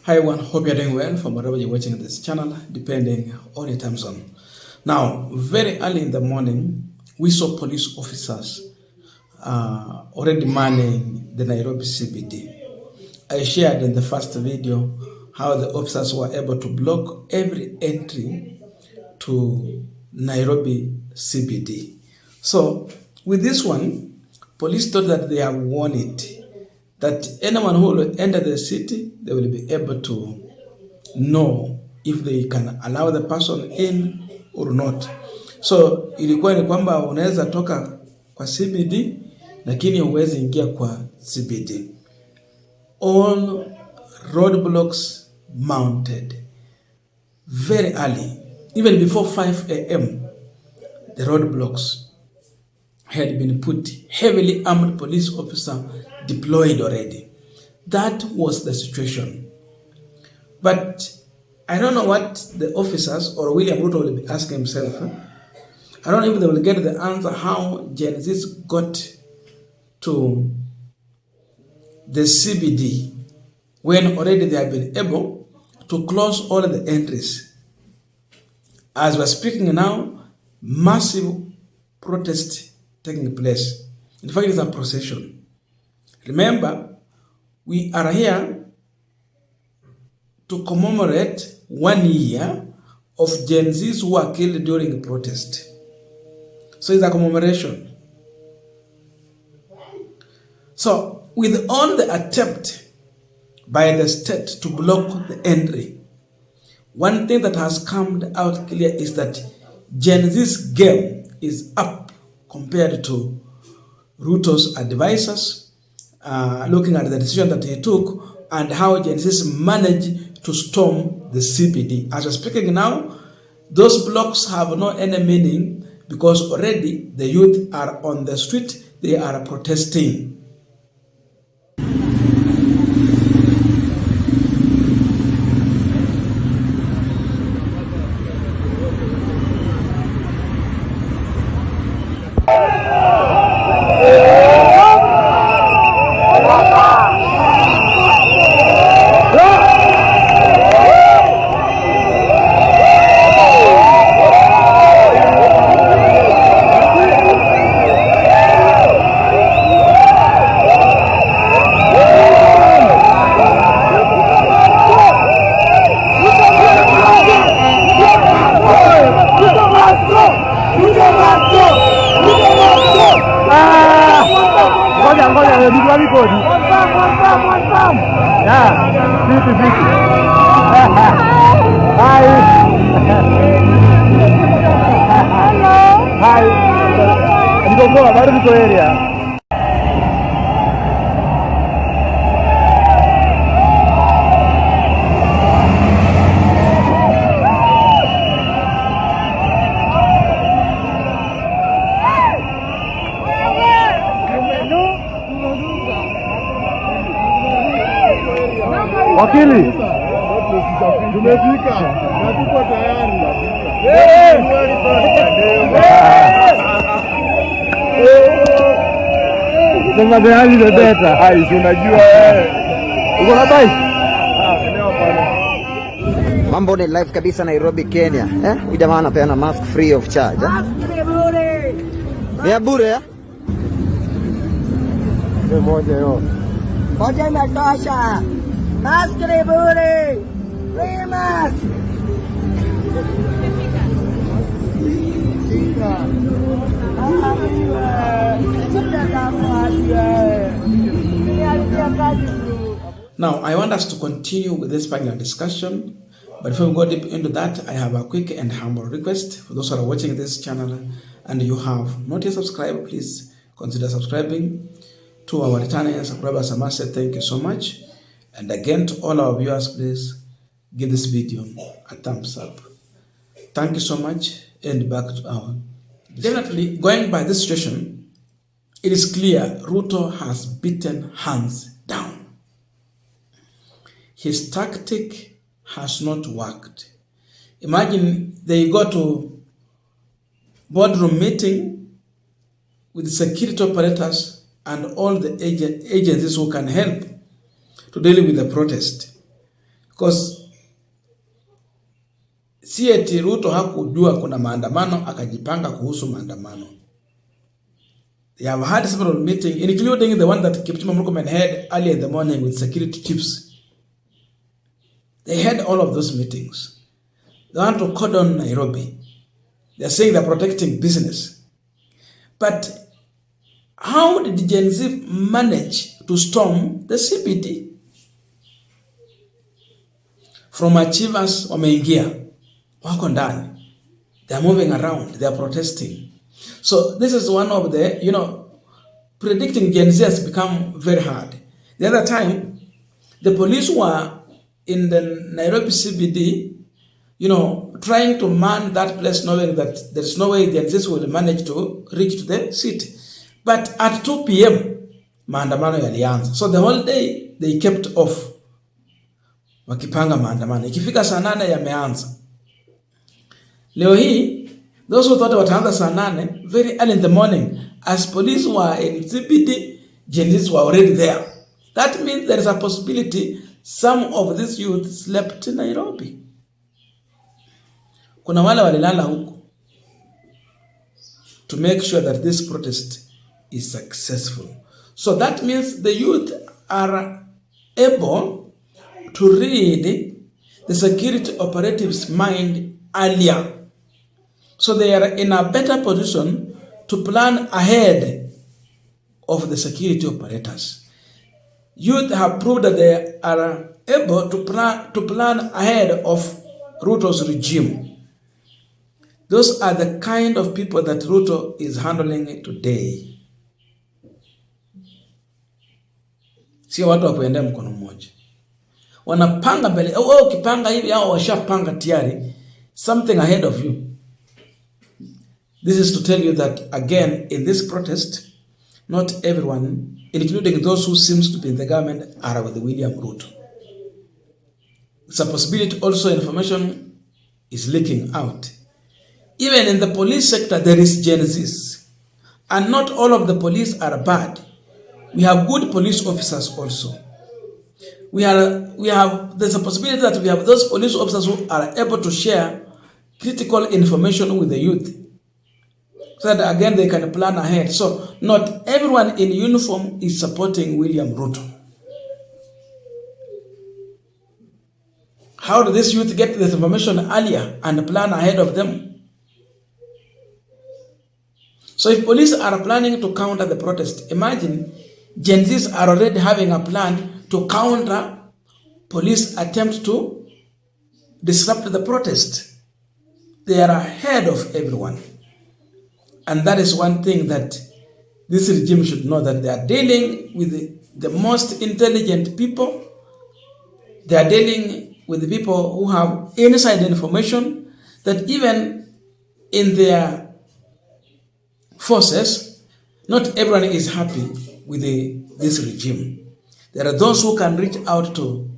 Hi everyone, hope you're doing well from wherever you're watching this channel, depending on your time zone. Now, very early in the morning, we saw police officers already manning the Nairobi CBD. I shared in the first video how the officers were able to block every entry to Nairobi CBD. So, with this one, police thought that they have won it, that anyone who will enter the city, they will be able to know if they can allow the person in or not. So ilikuwa ni kwamba unaweza toka kwa CBD lakini huwezi ingia kwa CBD. All roadblocks mounted very early, even before 5 a.m. the roadblocks had been put, heavily armed police officer deployed already. That was the situation. But I don't know what the officers or William Ruto will be asking himself. I don't know if they will get the answer how Gen Zs got to the CBD when already they have been able to close all the entries. As we're speaking now, massive protest taking place. In fact, it's a procession. Remember, we are here to commemorate 1 year of Gen Zs who were killed during the protest. So it's a commemoration. So with all the attempt by the state to block the entry, one thing that has come out clear is that Gen Z's game is up compared to RUTO'S advisors, looking at the decision that he took and how Gen Z's managed to storm the CBD. As we're speaking now, those blocks have no any meaning because already the youth are on the street, they are protesting. Wakili, tumefika na tuko tayari. Sema gani beta? Hai, unajua wewe. Uko na bike? Eneo pale. Mambo ni live kabisa Nairobi, Kenya. Huyu jamaa anapeana mask free of charge. Mask ni bure. Ni bure ya? Ni moja yo. Moja inatosha. Mask ni bure. Free mask. Now, I want us to continue with this panel discussion, but before we go deep into that, I have a quick and humble request for those who are watching this channel and you have not yet subscribed, please consider subscribing. To our returning subscribers, I must say thank you so much. And again, to all our viewers, please give this video a thumbs up. Thank you so much, and back to our... Definitely, going by this situation, it is clear Ruto has beaten hands down. His tactic has not worked. Imagine they go to boardroom meeting with security operators and all the agencies who can help to deal with the protest. Because si eti Ruto hakujua kuna maandamano akajipanga kuhusu maandamano. They have had several meetings, including the one that Kipchumba Murkomen had earlier in the morning with security chiefs. They had all of those meetings. They want to cordon Nairobi. They are saying they're protecting business. But how did Gen Z manage to storm the CBD? From achievers wameingia, wako ndani. They are moving around, they are protesting. So this is one of the, predicting Gen Z has become very hard. The other time, the police were in the Nairobi CBD, trying to man that place, knowing that there's no way Gen Z will manage to reach to the city. But at 2 p.m., maandamano yalianza. So the whole day, they kept off. Wakipanga maandamano. Ikifika saa 8 yameanza. Leo hii, those who thought wataanza saa 8, very early in the morning, as police were in CBD, Gen Zs were already there. That means there is a possibility some of these youth slept in Nairobi. Kuna wale walilala huku to make sure that this protest is successful. So that means the youth are able to read the security operatives' mind earlier. So they are in a better position to plan ahead of the security operators. Youth have proved that they are able to plan ahead of Ruto's regime. Those are the kind of people that Ruto is handling today. Sio watu wa kuendea mkono mmoja. Wanapanga mbele, ukipanga hivi hao washapanga tayari something ahead of you. This is to tell you that again in this protest, not everyone, including those who seems to be in the government, are with William Ruto. It's a possibility also information is leaking out. Even in the police sector, there is Gen Zs. And not all of the police are bad. We have good police officers also. There's a possibility that we have those police officers who are able to share critical information with the youth. So that again, they can plan ahead. So not everyone in uniform is supporting William Ruto. How do this youth get this information earlier and plan ahead of them? So if police are planning to counter the protest, imagine Gen Zs are already having a plan to counter police attempt to disrupt the protest. They are ahead of everyone. And that is one thing that this regime should know, that they are dealing with the most intelligent people. They are dealing with the people who have inside information that even in their forces, not everyone is happy with this regime. There are those who can reach out to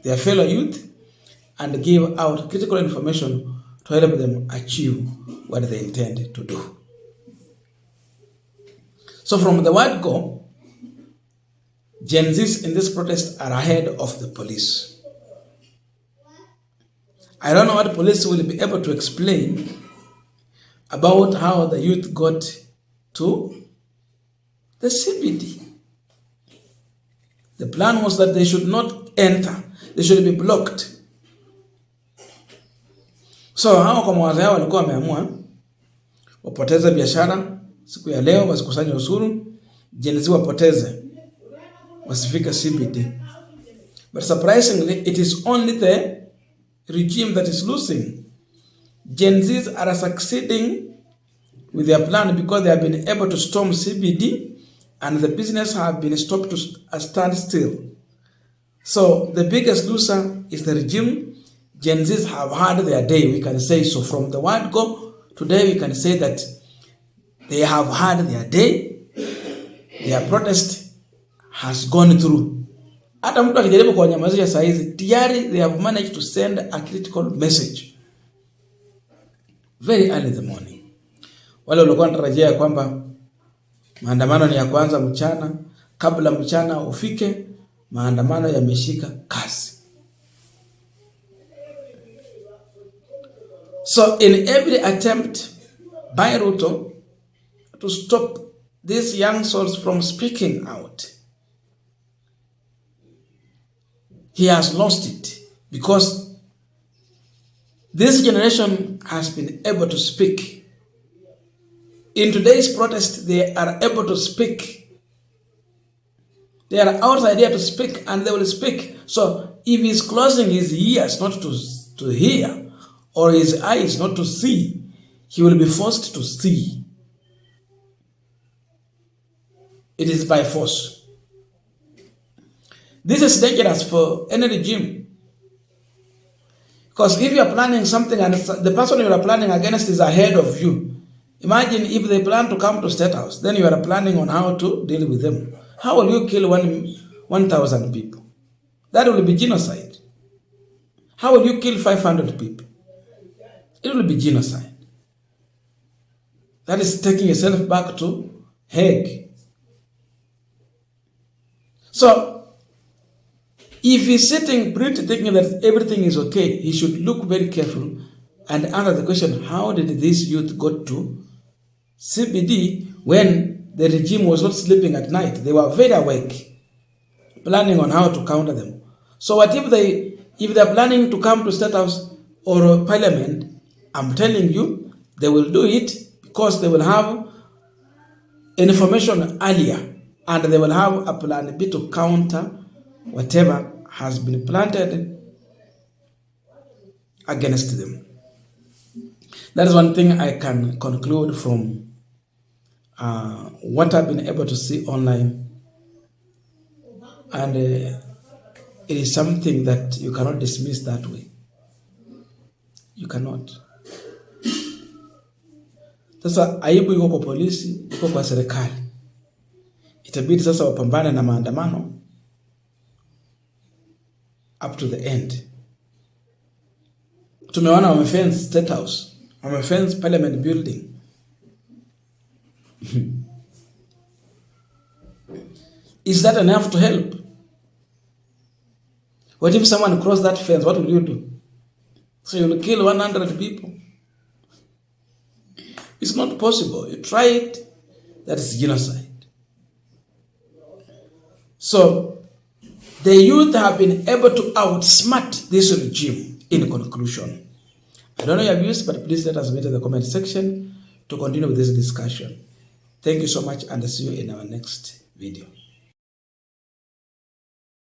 their fellow youth and give out critical information to help them achieve what they intend to do. So from the word go, Gen Zs in this protest are ahead of the police. I don't know what police will be able to explain about how the youth got to the CBD. The plan was that they should not enter. They should be blocked. So hao kwa mawazo yao walikuwa wameamua wapoteze biashara siku ya leo, wasikusanye ushuru, Gen Z wapoteze, wasifika CBD. But surprisingly, it is only the regime that is losing. Gen Zs are succeeding with their plan because they have been able to storm CBD and the business have been stopped to a standstill. So the biggest loser is the regime. Gen Zs have had their day, we can say so. From the word go, today we can say that they have had their day. Their protest has gone through. Hata mtu akijaribu kuwanyamazisha saa hizi, tayari they have managed to send a critical message very early in the morning. Wale walikuwa wanatarajia kwamba maandamano ni ya kwanza mchana, kabla mchana ufike, maandamano yameshika kasi. So in every attempt by Ruto to stop these young souls from speaking out, he has lost it, because this generation has been able to speak. In today's protest, they are able to speak. They are outside here to speak, and they will speak. So if he's closing his ears not to hear, or his eyes not to see, he will be forced to see. It is by force. This is dangerous for any regime. Because if you are planning something and the person you are planning against is ahead of you, imagine if they plan to come to State House, then you are planning on how to deal with them. How will you kill 1,000 people? That will be genocide. How will you kill 500 people? It will be genocide. That is taking yourself back to Hague. So, if he's sitting pretty thinking that everything is okay, he should look very careful and answer the question, how did this youth go to CBD when the regime was not sleeping at night? They were very awake, planning on how to counter them. So what if they're planning to come to State House or Parliament, I'm telling you, they will do it because they will have information earlier, and they will have a plan B to counter whatever has been planted against them. That is one thing I can conclude from what I've been able to see online. And it is something that you cannot dismiss that way. You cannot. Sasa aibu iko kwa polisi, iko kwa serikali. Itabidi sasa wapambane na maandamano up to the end. Tumeona wamefence State House, wamefence Parliament building. Is that enough to help? What if someone cross that fence? What will you do? So you'll kill 100 people? It's not possible. You try it, that is genocide. So, the youth have been able to outsmart this regime in conclusion. I don't know your views, but please let us meet in the comment section to continue with this discussion. Thank you so much, and see you in our next video.